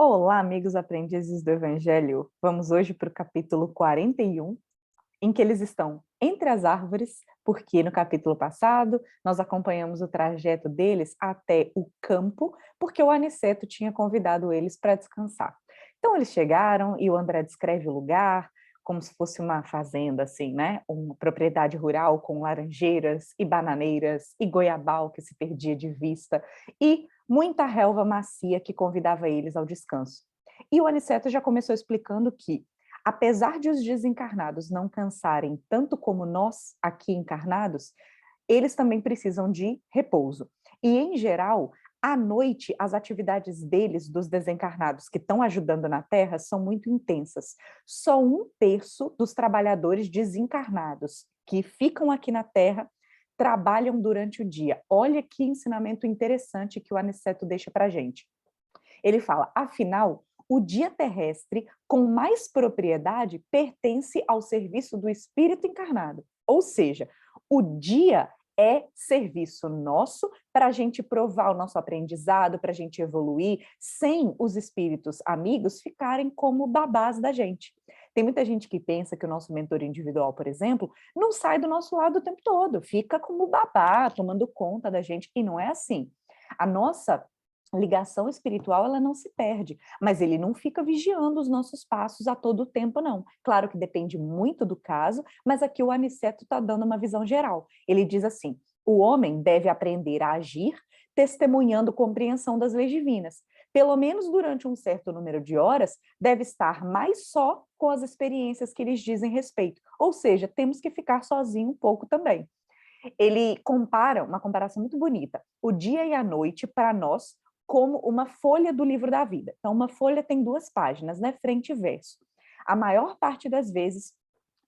Olá, amigos aprendizes do Evangelho. Vamos hoje para o capítulo 41, em que eles estão entre as árvores, porque no capítulo passado nós acompanhamos o trajeto deles até o campo, porque o Aniceto tinha convidado eles para descansar. Então eles chegaram e o André descreve o lugar como se fosse uma fazenda, assim, né? Uma propriedade rural com laranjeiras e bananeiras e goiabal que se perdia de vista e muita relva macia que convidava eles ao descanso. E o Aniceto já começou explicando que, apesar de os desencarnados não cansarem tanto como nós aqui encarnados, eles também precisam de repouso. E, em geral, à noite, as atividades deles, dos desencarnados que estão ajudando na Terra, são muito intensas. Só um terço dos trabalhadores desencarnados que ficam aqui na Terra trabalham durante o dia. Olha que ensinamento interessante que o Aniceto deixa para a gente. Ele fala, afinal, o dia terrestre, com mais propriedade, pertence ao serviço do espírito encarnado. Ou seja, o dia é serviço nosso para a gente provar o nosso aprendizado, para a gente evoluir, sem os espíritos amigos ficarem como babás da gente. Tem muita gente que pensa que o nosso mentor individual, por exemplo, não sai do nosso lado o tempo todo, fica como babá, tomando conta da gente, e não é assim. A nossa ligação espiritual, ela não se perde, mas ele não fica vigiando os nossos passos a todo tempo, não. Claro que depende muito do caso, mas aqui o Aniceto está dando uma visão geral. Ele diz assim, o homem deve aprender a agir testemunhando compreensão das leis divinas. Pelo menos durante um certo número de horas, deve estar mais só com as experiências que lhes dizem respeito. Ou seja, temos que ficar sozinho um pouco também. Ele compara, uma comparação muito bonita, o dia e a noite para nós como uma folha do livro da vida. Então, uma folha tem duas páginas, né? Frente e verso. A maior parte das vezes,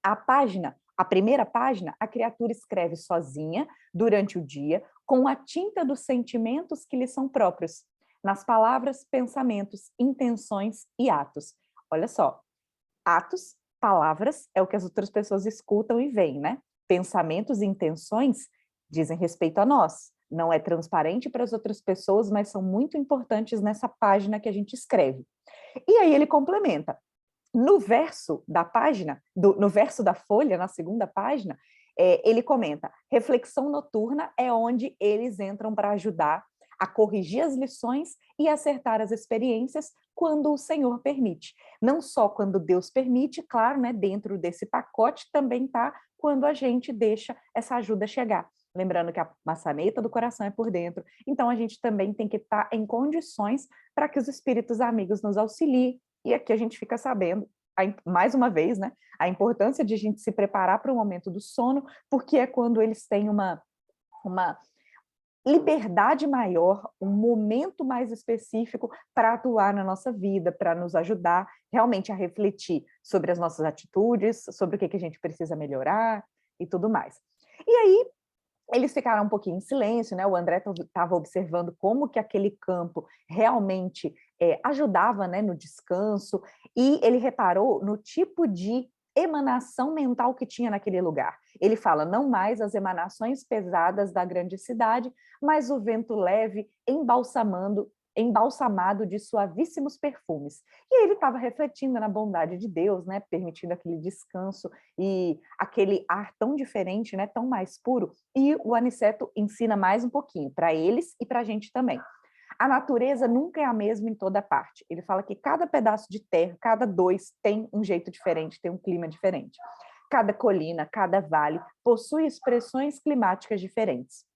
a primeira página, a criatura escreve sozinha, durante o dia, com a tinta dos sentimentos que lhe são próprios, nas palavras, pensamentos, intenções e atos. Olha só, atos, palavras, é o que as outras pessoas escutam e veem, né? Pensamentos e intenções dizem respeito a nós. Não é transparente para as outras pessoas, mas são muito importantes nessa página que a gente escreve. E aí ele complementa. No verso da página, no verso da folha, na segunda página, ele comenta, reflexão noturna é onde eles entram para ajudar a corrigir as lições e acertar as experiências quando o Senhor permite. Não só quando Deus permite, claro, né, dentro desse pacote também está quando a gente deixa essa ajuda chegar. Lembrando que a maçaneta do coração é por dentro, então a gente também tem que estar em condições para que os espíritos amigos nos auxiliem, e aqui a gente fica sabendo, mais uma vez, né, a importância de a gente se preparar para o momento do sono, porque é quando eles têm uma liberdade maior, um momento mais específico para atuar na nossa vida, para nos ajudar realmente a refletir sobre as nossas atitudes, sobre o que a gente precisa melhorar e tudo mais. E aí, eles ficaram um pouquinho em silêncio, né? O André estava observando como que aquele campo realmente ajudava, né, no descanso, e ele reparou no tipo de emanação mental que tinha naquele lugar. Ele fala, não mais as emanações pesadas da grande cidade, mas o vento leve embalsamado de suavíssimos perfumes. E ele estava refletindo na bondade de Deus, né, permitindo aquele descanso e aquele ar tão diferente, né, tão mais puro. E o Aniceto ensina mais um pouquinho para eles e para a gente também. A natureza nunca é a mesma em toda parte. Ele fala que cada pedaço de terra, cada dois, tem um jeito diferente, tem um clima diferente. Cada colina, cada vale possui expressões climáticas diferentes.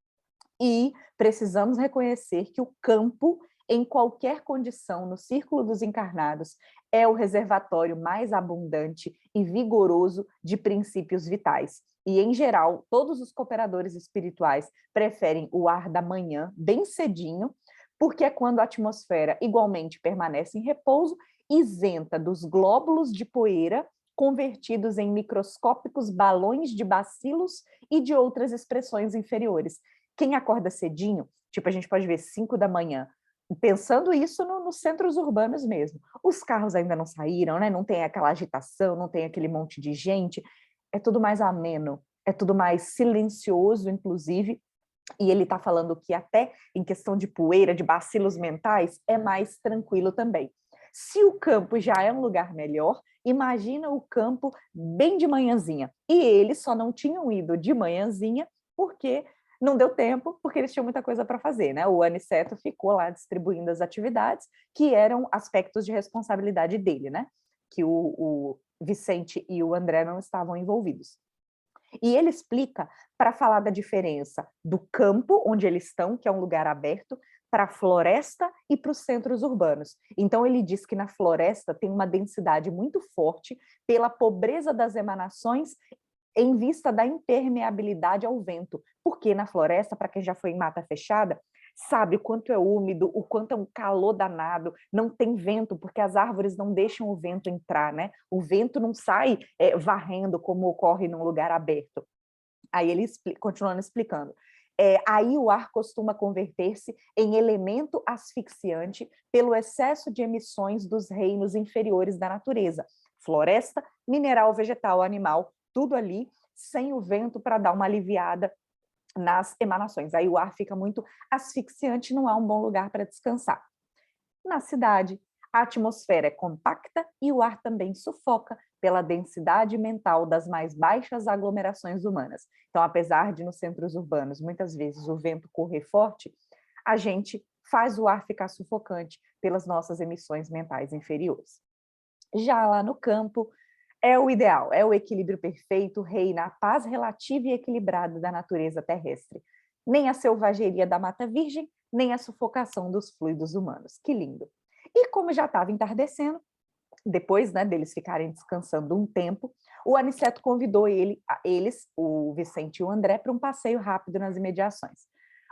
E precisamos reconhecer que o campo, em qualquer condição, no círculo dos encarnados, é o reservatório mais abundante e vigoroso de princípios vitais. E, em geral, todos os cooperadores espirituais preferem o ar da manhã, bem cedinho, porque é quando a atmosfera igualmente permanece em repouso, isenta dos glóbulos de poeira convertidos em microscópicos balões de bacilos e de outras expressões inferiores. Quem acorda cedinho, tipo, a gente pode ver 5 da manhã, pensando isso nos centros urbanos mesmo. Os carros ainda não saíram, né? Não tem aquela agitação, não tem aquele monte de gente. É tudo mais ameno, é tudo mais silencioso, inclusive, e ele está falando que até em questão de poeira, de bacilos mentais, é mais tranquilo também. Se o campo já é um lugar melhor, imagina o campo bem de manhãzinha. E eles só não tinham ido de manhãzinha porque não deu tempo, porque eles tinham muita coisa para fazer, né? O Aniceto ficou lá distribuindo as atividades que eram aspectos de responsabilidade dele, né? Que o Vicente e o André não estavam envolvidos. E ele explica, para falar da diferença do campo, onde eles estão, que é um lugar aberto, para a floresta e para os centros urbanos. Então, ele diz que na floresta tem uma densidade muito forte pela pobreza das emanações em vista da impermeabilidade ao vento, porque na floresta, para quem já foi em mata fechada, sabe o quanto é úmido, o quanto é um calor danado, não tem vento, porque as árvores não deixam o vento entrar, né? O vento não sai varrendo como ocorre num lugar aberto. Aí ele continuando explicando. Aí o ar costuma converter-se em elemento asfixiante pelo excesso de emissões dos reinos inferiores da natureza. Floresta, mineral, vegetal, animal, tudo ali, sem o vento para dar uma aliviada nas emanações. Aí o ar fica muito asfixiante, não é um bom lugar para descansar. Na cidade, a atmosfera é compacta e o ar também sufoca pela densidade mental das mais baixas aglomerações humanas. Então, apesar de nos centros urbanos muitas vezes o vento correr forte, a gente faz o ar ficar sufocante pelas nossas emissões mentais inferiores. Já lá no campo, é o ideal, é o equilíbrio perfeito, reina a paz relativa e equilibrada da natureza terrestre. Nem a selvageria da Mata Virgem, nem a sufocação dos fluidos humanos. Que lindo! E como já estava entardecendo, depois, né, deles ficarem descansando um tempo, o Aniceto convidou eles, o Vicente e o André, para um passeio rápido nas imediações.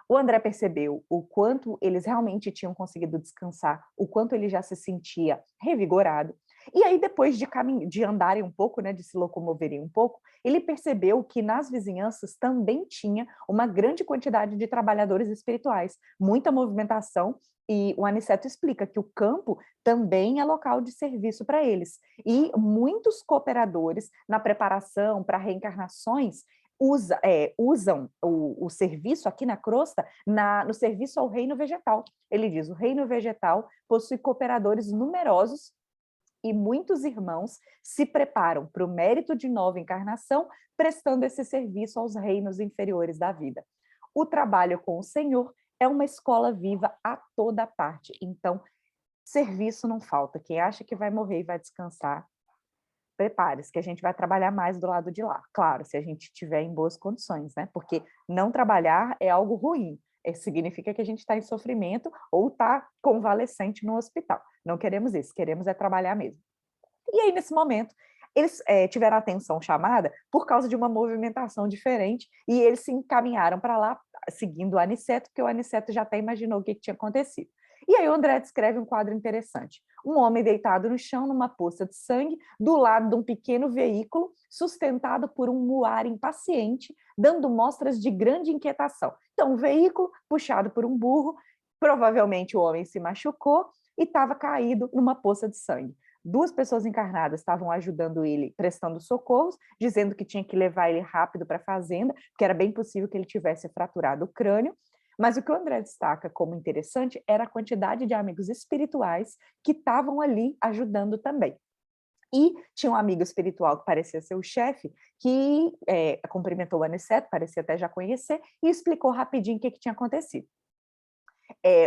O André percebeu o quanto eles realmente tinham conseguido descansar, o quanto ele já se sentia revigorado. E aí, depois de andarem um pouco, né, de se locomoverem um pouco, ele percebeu que nas vizinhanças também tinha uma grande quantidade de trabalhadores espirituais, muita movimentação, e o Aniceto explica que o campo também é local de serviço para eles. E muitos cooperadores na preparação para reencarnações usam o serviço aqui na crosta no serviço ao reino vegetal. Ele diz, o reino vegetal possui cooperadores numerosos e muitos irmãos se preparam para o mérito de nova encarnação, prestando esse serviço aos reinos inferiores da vida. O trabalho com o Senhor é uma escola viva a toda parte. Então, serviço não falta. Quem acha que vai morrer e vai descansar, prepare-se, que a gente vai trabalhar mais do lado de lá. Claro, se a gente estiver em boas condições, né? Porque não trabalhar é algo ruim. Significa que a gente está em sofrimento ou está convalescente no hospital. Não queremos isso, queremos é trabalhar mesmo. E aí, nesse momento, eles tiveram a atenção chamada por causa de uma movimentação diferente e eles se encaminharam para lá, seguindo o Aniceto, porque o Aniceto já até imaginou o que tinha acontecido. E aí o André descreve um quadro interessante. Um homem deitado no chão, numa poça de sangue, do lado de um pequeno veículo, sustentado por um muar impaciente, dando mostras de grande inquietação. Então, um veículo puxado por um burro, provavelmente o homem se machucou e estava caído numa poça de sangue. Duas pessoas encarnadas estavam ajudando ele, prestando socorros, dizendo que tinha que levar ele rápido para a fazenda, porque era bem possível que ele tivesse fraturado o crânio. Mas o que o André destaca como interessante era a quantidade de amigos espirituais que estavam ali ajudando também. E tinha um amigo espiritual que parecia ser o chefe, que cumprimentou o Aniceto, parecia até já conhecer, e explicou rapidinho o que tinha acontecido.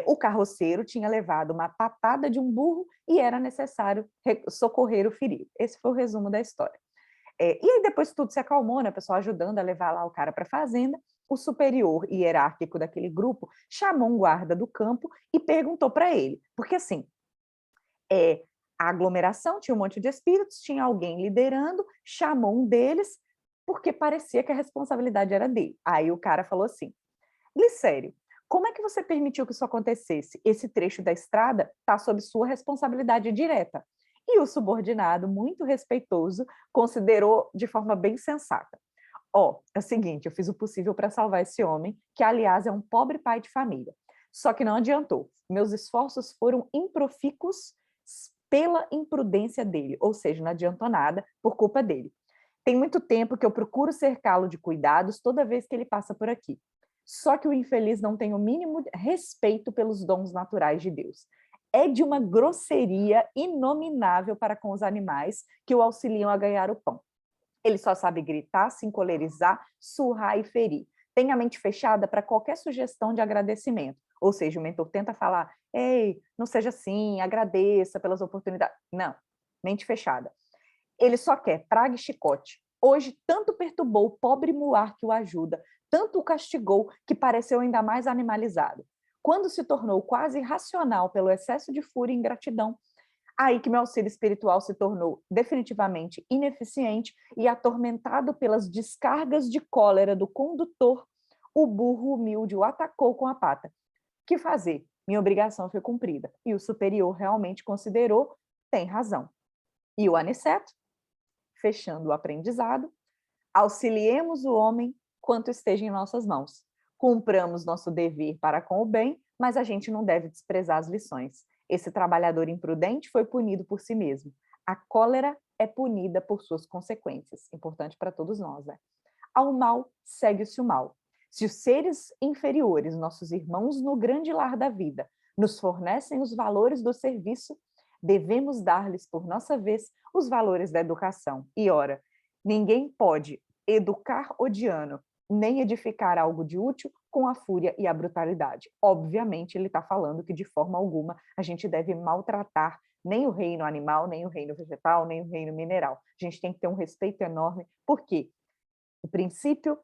O carroceiro tinha levado uma patada de um burro e era necessário socorrer o ferido. Esse foi o resumo da história. E aí depois tudo se acalmou, né? O pessoal ajudando a levar lá o cara para a fazenda. O superior hierárquico daquele grupo chamou um guarda do campo e perguntou para ele, porque assim, a aglomeração tinha um monte de espíritos, tinha alguém liderando, chamou um deles, porque parecia que a responsabilidade era dele. Aí o cara falou assim, Glicério, como é que você permitiu que isso acontecesse? Esse trecho da estrada está sob sua responsabilidade direta. E o subordinado, muito respeitoso, considerou de forma bem sensata. É o seguinte, eu fiz o possível para salvar esse homem, que aliás é um pobre pai de família. Só que não adiantou. Meus esforços foram improfícuos pela imprudência dele, ou seja, não adiantou nada por culpa dele. Tem muito tempo que eu procuro cercá-lo de cuidados toda vez que ele passa por aqui. Só que o infeliz não tem o mínimo respeito pelos dons naturais de Deus. é de uma grosseria inominável para com os animais que o auxiliam a ganhar o pão. Ele só sabe gritar, se encolerizar, surrar e ferir. Tem a mente fechada para qualquer sugestão de agradecimento. Ou seja, o mentor tenta falar, ei, não seja assim, agradeça pelas oportunidades. Não, mente fechada. Ele só quer praga e chicote. Hoje, tanto perturbou o pobre muar que o ajuda, tanto o castigou que pareceu ainda mais animalizado. Quando se tornou quase irracional pelo excesso de fúria e ingratidão, aí que meu auxílio espiritual se tornou definitivamente ineficiente e atormentado pelas descargas de cólera do condutor, o burro humilde o atacou com a pata. Que fazer? Minha obrigação foi cumprida. E o superior realmente considerou, tem razão. E o Aniceto, fechando o aprendizado, auxiliemos o homem quanto esteja em nossas mãos. Cumpramos nosso dever para com o bem, mas a gente não deve desprezar as lições. Esse trabalhador imprudente foi punido por si mesmo. A cólera é punida por suas consequências. Importante para todos nós, né? Ao mal, segue-se o mal. Se os seres inferiores, nossos irmãos no grande lar da vida, nos fornecem os valores do serviço, devemos dar-lhes, por nossa vez, os valores da educação. E, ora, ninguém pode educar odiando, nem edificar algo de útil com a fúria e a brutalidade. Obviamente, ele está falando que, de forma alguma, a gente deve maltratar nem o reino animal, nem o reino vegetal, nem o reino mineral. A gente tem que ter um respeito enorme, porque o princípio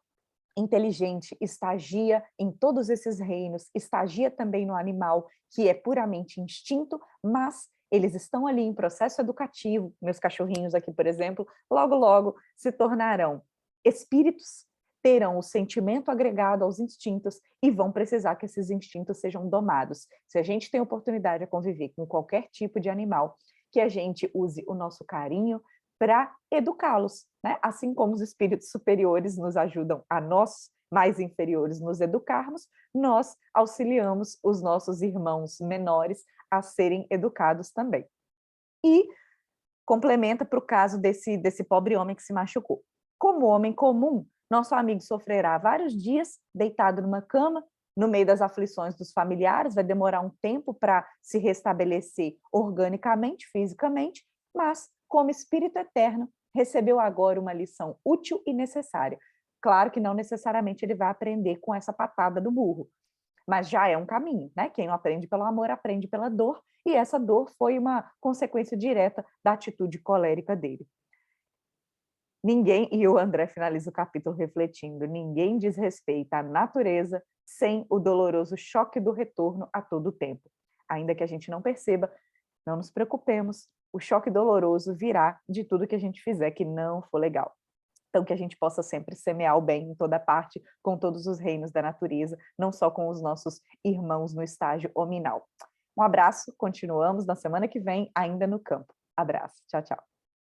inteligente estagia em todos esses reinos, estagia também no animal, que é puramente instinto, mas eles estão ali em processo educativo. Meus cachorrinhos aqui, por exemplo, logo, logo se tornarão espíritos, terão o sentimento agregado aos instintos e vão precisar que esses instintos sejam domados. Se a gente tem oportunidade de conviver com qualquer tipo de animal, que a gente use o nosso carinho para educá-los, né? Assim como os espíritos superiores nos ajudam a nós, mais inferiores, nos educarmos, nós auxiliamos os nossos irmãos menores a serem educados também. E complementa para o caso desse pobre homem que se machucou. Como homem comum, nosso amigo sofrerá vários dias deitado numa cama, no meio das aflições dos familiares, vai demorar um tempo para se restabelecer organicamente, fisicamente, mas, como espírito eterno, recebeu agora uma lição útil e necessária. Claro que não necessariamente ele vai aprender com essa patada do burro, mas já é um caminho, né? Quem não aprende pelo amor, aprende pela dor, e essa dor foi uma consequência direta da atitude colérica dele. Ninguém, e o André finaliza o capítulo refletindo, ninguém desrespeita a natureza sem o doloroso choque do retorno a todo tempo. Ainda que a gente não perceba, não nos preocupemos, o choque doloroso virá de tudo que a gente fizer que não for legal. Então, que a gente possa sempre semear o bem em toda parte, com todos os reinos da natureza, não só com os nossos irmãos no estágio hominal. Um abraço, continuamos na semana que vem, ainda no campo. Abraço, tchau, tchau.